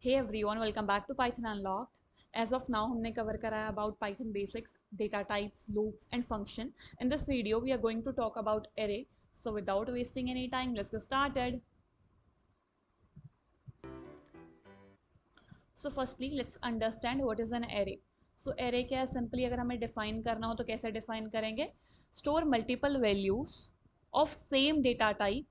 Hey everyone, welcome back to Python Unlocked. As of now, हमने cover करा है about Python basics, data types, loops, and function. In this video, we are going to talk about array. So without wasting any time, let's get started. So firstly, let's understand what is an array. So array क्या है? Simply अगर हमें define करना हो तो कैसे define करेंगे? Store multiple values of same data type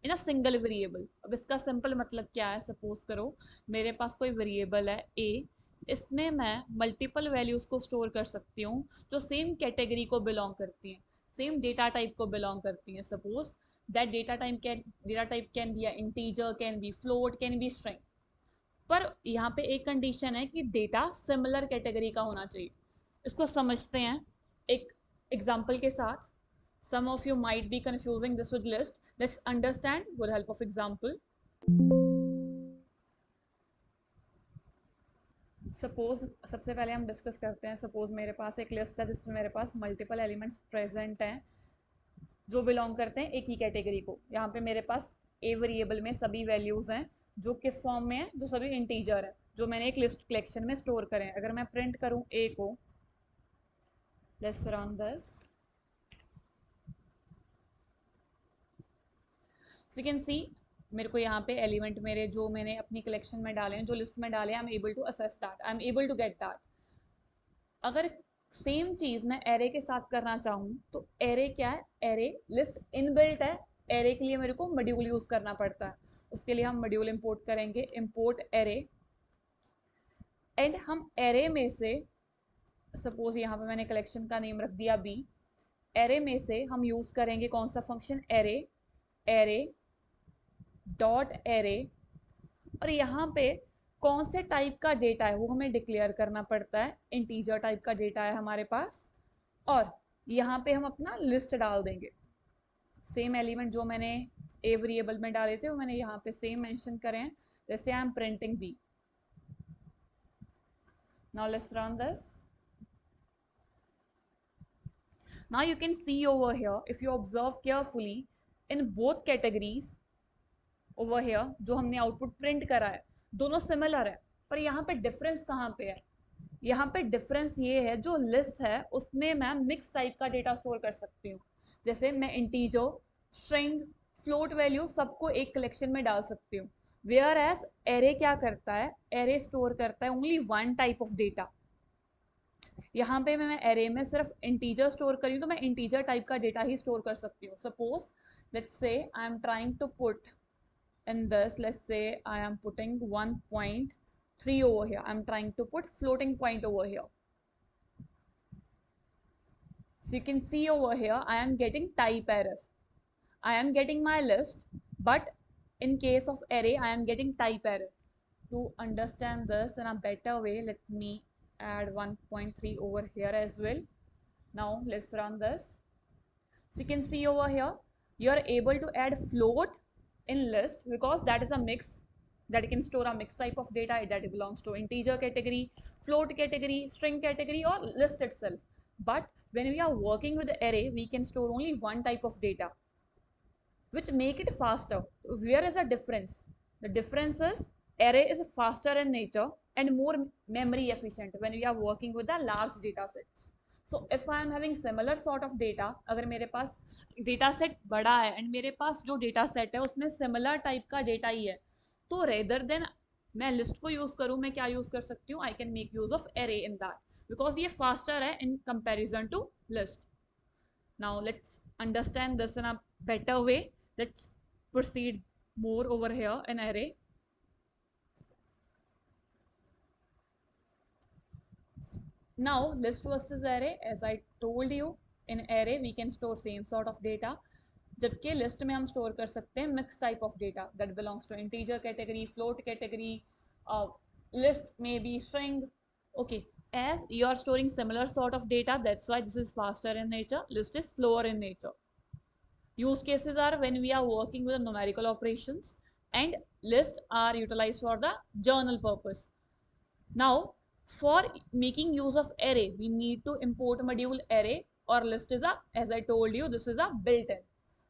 in a single variable. अब इसका सिंपल मतलब क्या है? सपोज करो मेरे पास कोई वेरिएबल है ए, इसमें मैं मल्टीपल वैल्यूज को स्टोर कर सकती हूँ जो सेम कैटेगरी को बिलोंग करती हैं, सेम डेटा टाइप को बिलोंग करती हैं. Suppose that data type can be integer, can be float, can be string. पर यहाँ पे एक कंडीशन है कि डेटा सिमिलर कैटेगरी का होना चाहिए. इसको समझते हैं एक एग्जाम्पल के साथ. Some of you might be confusing this with list. Let's understand with the help of example. Suppose सबसे पहले हम डिस्कस करते हैं. सपोज मेरे पास एक लिस्ट है जिसमें मेरे पास मल्टीपल एलिमेंट्स प्रेजेंट हैं जो बिलोंग करते हैं एक ही कैटेगरी को. यहाँ पे मेरे पास ए वेरिएबल में सभी वैल्यूज हैं जो किस फॉर्म में है, जो सभी इंटीजर है, जो मैंने एक लिस्ट कलेक्शन में स्टोर करें. अगर मैं प्रिंट करूँ ए को, let's run this. So you can see मेरे को यहाँ पे एलिमेंट मेरे जो मैंने अपनी कलेक्शन में डाले हैं, जो लिस्ट में डाले हैं, I am able to access that, I am able to get that. अगर सेम चीज मैं एरे के साथ करना चाहूँ तो एरे क्या है? एरे लिस्ट इनबिल्ट है. एरे के लिए मेरे को मॉड्यूल यूज करना पड़ता है. उसके लिए हम मॉड्यूल इंपोर्ट करेंगे, इंपोर्ट एरे. एंड हम एरे में से, सपोज यहाँ पे मैंने कलेक्शन का नेम रख दिया बी, एरे में से हम यूज करेंगे कौन सा function? Array. Array dot array. और यहाँ पे कौन से टाइप का डेटा है वो हमें डिक्लेयर करना पड़ता है. इंटीजर टाइप का डेटा है हमारे पास. और यहाँ पे हम अपना लिस्ट डाल देंगे. सेम एलिमेंट जो मैंने ए वेरिएबल में डाले थे वो मैंने यहाँ पे सेम मेंशन करे हैं. जैसे I am printing B. Now let's run this. Now you can see over here, if you observe carefully, in both categories over here जो हमने आउटपुट प्रिंट करा है दोनों सिमिलर है. पर यहाँ पे डिफरेंस कहाँ पे है? यहाँ पे डिफरेंस ये है, जो लिस्ट है उसमें मैं मिक्स टाइप का डेटा स्टोर कर सकती हूँ. जैसे मैं इंटीजर, स्ट्रिंग, फ्लोट वैल्यू सबको एक कलेक्शन में डाल सकती हूँ. वेयर एज एरे क्या करता है? एरे स्टोर करता है only one type of data. यहाँ पे मैं एरे में सिर्फ इंटीजर स्टोर करी तो मैं इंटीजर टाइप का डेटा ही स्टोर कर सकती हूँ. Suppose let's say I am trying to put in this, let's say I am putting 1.3 over here. I'm trying to put floating point over here. So you can see over here I am getting type error. I am getting my list, but in case of array I am getting type error. To understand this in a better way, let me add 1.3 over here as well. Now let's run this. So you can see over here you are able to add float in list because that is a mix, that can store a mixed type of data that belongs to integer category, float category, string category, or list itself. But when we are working with the array, we can store only one type of data, which make it faster. Where is the difference? The difference is array is faster in nature and more memory efficient when we are working with the large data sets. So if I am having similar sort of data, अगर मेरे पास data set बड़ा है and मेरे पास जो data set है उसमें similar type का data ही है, तो रेदर देन मैं लिस्ट को यूज करूं, मैं क्या यूज कर सकती हूँ? I can make use of array in that because ये फास्टर है in comparison to list. Now let's understand this in a better way. Let's proceed more over here in array. Now list versus array, as I told you, in array we can store same sort of data, जबकि list में हम store कर सकते हैं mix type of data that belongs to integer category, float category, list में बी string. Okay, as you are storing similar sort of data, that's why this is faster in nature, list is slower in nature. Use cases are when we are working with numerical operations, and lists are utilized for the journal purpose. Now for making use of array we need to import module array, or list is a, as I told you, this is a built-in.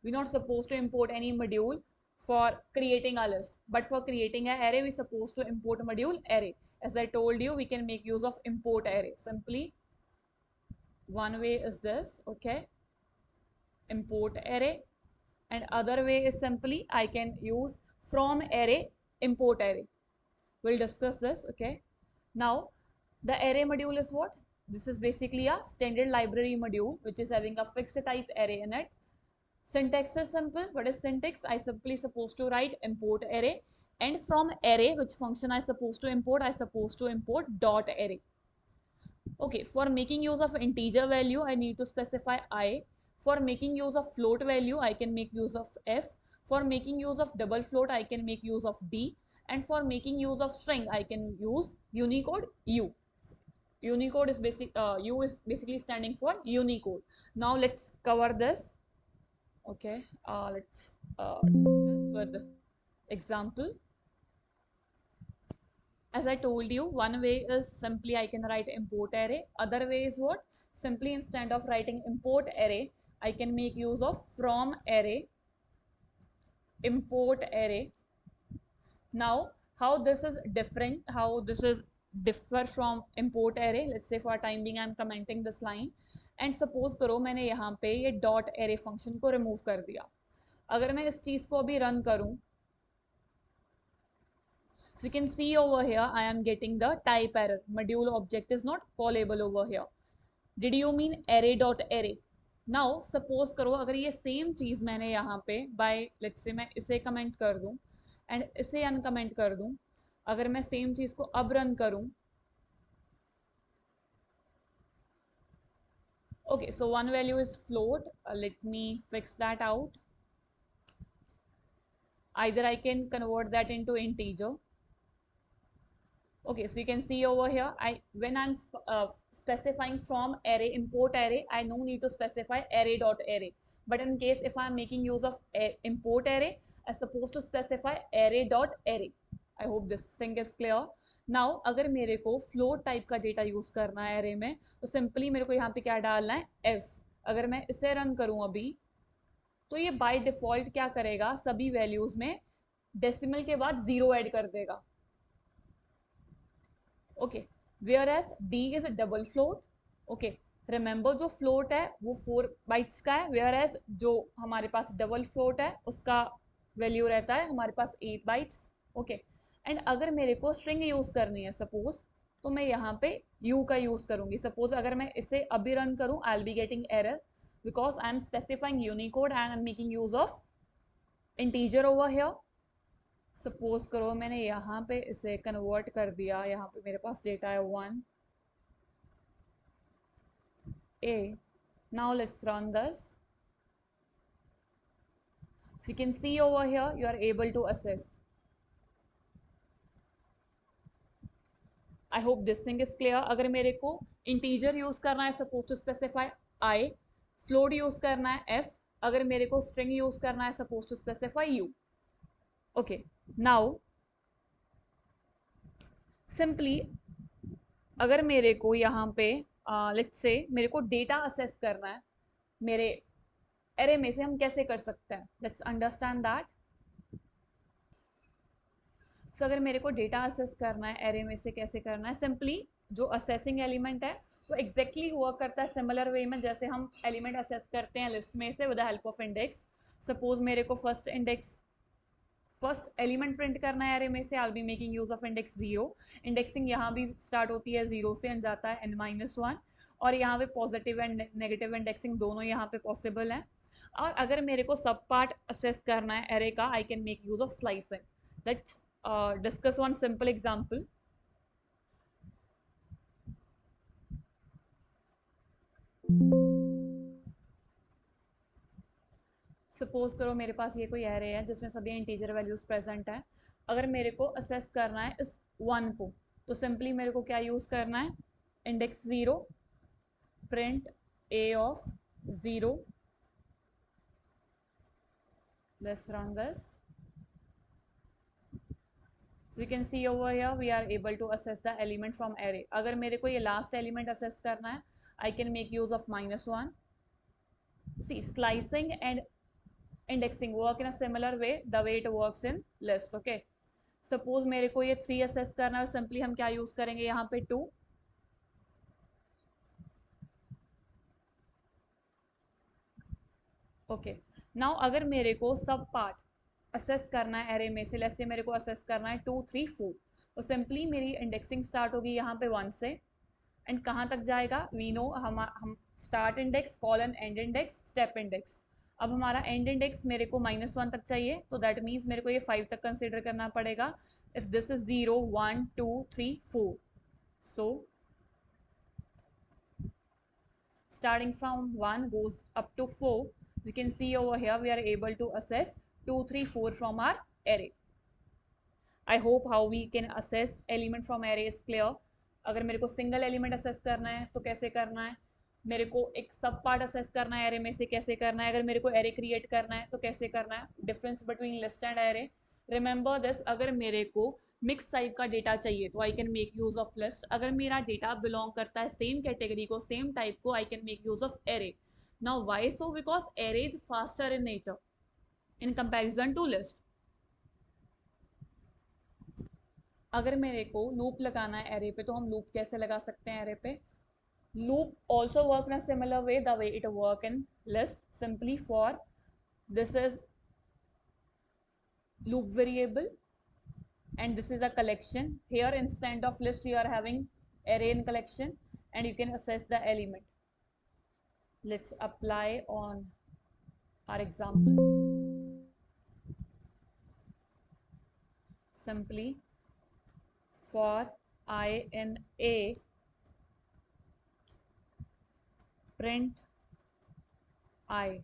We're not supposed to import any module for creating a list. But for creating an array, we're supposed to import module array. As I told you, we can make use of import array. Simply one way is this, okay, import array, and other way is simply I can use from array import array. We'll discuss this, okay. Now the array module is what? This is basically a standard library module which is having a fixed type array in it. Syntax is simple. What is syntax? I simply supposed to write import array, and from array, which function I supposed to import? I supposed to import dot array. Okay, for making use of integer value, I need to specify I. For making use of float value, I can make use of F. For making use of double float, I can make use of D. And for making use of string, I can use Unicode U. Unicode is U is basically standing for Unicode. Now let's cover this. Okay, let's discuss with example. As I told you, one way is simply I can write import array. Other way is what? Simply instead of writing import array, I can make use of from array, import array. Now, how this is different, how this is differ from import array. Let's say for time being I am commenting this line, and suppose करो मैंने यहाँ पे ये dot array function को remove कर दिया. अगर मैं इस चीज को अभी रन करूं, so you can see over here I am getting the type error. Module object is not callable over here. Did you mean array dot array? Now suppose करो अगर ये same चीज मैंने यहाँ पे by let's say मैं इसे comment कर दूं and इसे uncomment कर दूं, अगर मैं same चीज को अब रन करूं, okay, so one value is float. Let me fix that out. Either I can convert that into integer. Okay, so you can see over here, when I'm specifying from array, import array, I no need to specify array dot array. But in case if I'm making use of import array, I'm supposed to specify array dot array. I hope this thing is clear. Now अगर मेरे को float type का data use करना है array में, तो simply मेरे को यहाँ पे क्या डालना है? F. अगर मैं इसे रन करूँ अभी, तो ये by default क्या करेगा? सभी values में decimal के बाद 0 ऐड कर देगा. Okay, whereas D is a double float. Okay, remember जो float है वो 4 bytes का है, whereas जो हमारे पास double float है उसका वैल्यू रहता है हमारे पास 8 bytes. ओके, एंड अगर मेरे को string यूज करनी है सपोज, तो मैं यहाँ पे u का यूज करूंगी. सपोज अगर मैं इसे अभी रन करूं, I'll be getting error because I am specifying Unicode and I'm making use of integer over here. Suppose करो मैंने यहाँ पे इसे कन्वर्ट कर दिया, यहाँ पे मेरे पास डेटा है 1 a. Now let's run this. So you can see over here you are able to assess. I hope this thing is clear. अगर मेरे को integer यूज करना है, suppose to specify I, float use करना है f, अगर मेरे को string यूज करना है, suppose to specify u. Okay, now simply अगर मेरे को यहाँ पे लेट्स से मेरे को डेटा असेस करना है मेरे एरे में से, हम कैसे कर सकते हैं? Let's understand that. सो अगर मेरे को डेटा असेस करना है एरे में से, कैसे करना है? सिंपली जो असेसिंग एलिमेंट है वो एग्जैक्टली हुआ करता है सिमिलर वे में जैसे हम एलिमेंट असेस करते हैं लिस्ट में से with the help of index. Suppose मेरे को फर्स्ट एलिमेंट प्रिंट करना है एरे में से, I will be making use of index 0. Indexing यहाँ भी स्टार्ट होती है 0 से एंड जाता है n-1, और यहाँ पे पॉजिटिव एंड नेगेटिव इंडेक्सिंग दोनों यहाँ पे पॉसिबल है. और अगर मेरे को सब पार्ट असेस करना है एरे का, आई can make use of slicing. Let's discuss one simple example. Suppose करो मेरे पास ये कोई एरे है जिसमें सभी इंटीजर वैल्यूज प्रेजेंट है. अगर मेरे को असेस करना है इस 1 को, तो सिंपली मेरे को क्या यूज करना है? Index 0, print a of 0. Let's run this. So you can see over here we are able to assess the element from array. अगर मेरे को ये लास्ट एलिमेंट असेस करना है, I can make use of -1. See, slicing and indexing work in a similar way the way it works in list. Okay, suppose मेरे को ये 3 assess करना है, सिंपली हम क्या यूज करेंगे यहाँ पे 2. ओके, नाउ अगर मेरे को सब पार्ट असेस करना है एरे में से, लेट्स से मेरे को असेस करना है 2 3 4, तो सिंपली मेरी इंडेक्सिंग स्टार्ट होगी यहाँ पे 1 से, एंड कहाँ तक जाएगा वी नो, हम start index colon and index step index. अब हमारा एंड इंडेक्स मेरे को -1 तक चाहिए, तो दैट मीन्स मेरे को ये 5 तक कंसिडर करना पड़ेगा. If this is 0 1 2 3 4, so starting from 1 goes up to 4, you can see over here we are able to assess 2 3 4 from our array. I hope how we can assess element from array is clear. अगर मेरे को single element assess करना है तो कैसे करना है, मेरे को एक सब पार्ट असेस करना है एरे में से कैसे करना है, अगर मेरे को एरे क्रिएट करना है तो कैसे करना है, difference between list and array. Remember this, अगर मेरे को मिक्स टाइप का डेटा चाहिए तो I can make use of list. अगर मेरा डेटा बिलोंग करता है सेम कैटेगरी को सेम टाइप को, I can make use of array. Now why so, because array is faster in nature in comparison to list. अगर मेरे को loop लगाना है एरे पे तो हम लूप कैसे लगा सकते हैं एरे पे. Loop also work in a similar way the way it work in list. Simply for this is loop variable and this is a collection. Here instead of list you are having array in collection and you can assess the element. Let's apply on our example. Simply for I in A, print I.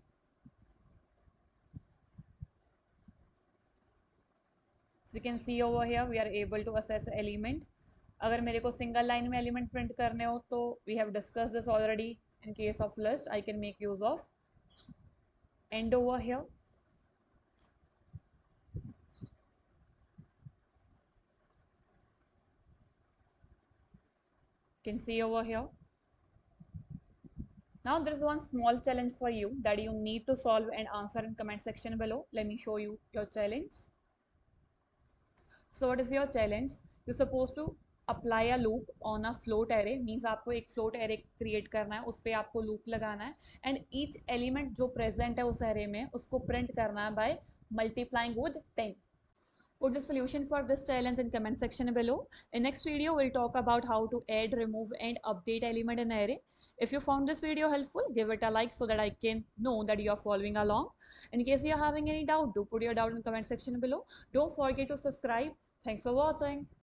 So you can see over here we are able to assess element. अगर मेरे को single line में element print करने हो तो we have discuss this already. In case of list I can make use of end over here. Can see over here. Now there is one small challenge for you that you need to solve and answer in comment section below. Let me show you your challenge. So what is your challenge? You're supposed to apply a loop on a float array. Means आपको एक float array create करना है, उस पे आपको loop लगाना है, and each element जो present है उस array में उसको print करना है by multiplying with 10. Put the solution for this challenge in comment section below. In next video we'll talk about how to add, remove and update element in array. If you found this video helpful, give it a like so that I can know that you are following along. In case you are having any doubt, do put your doubt in comment section below. Don't forget to subscribe. Thanks for watching.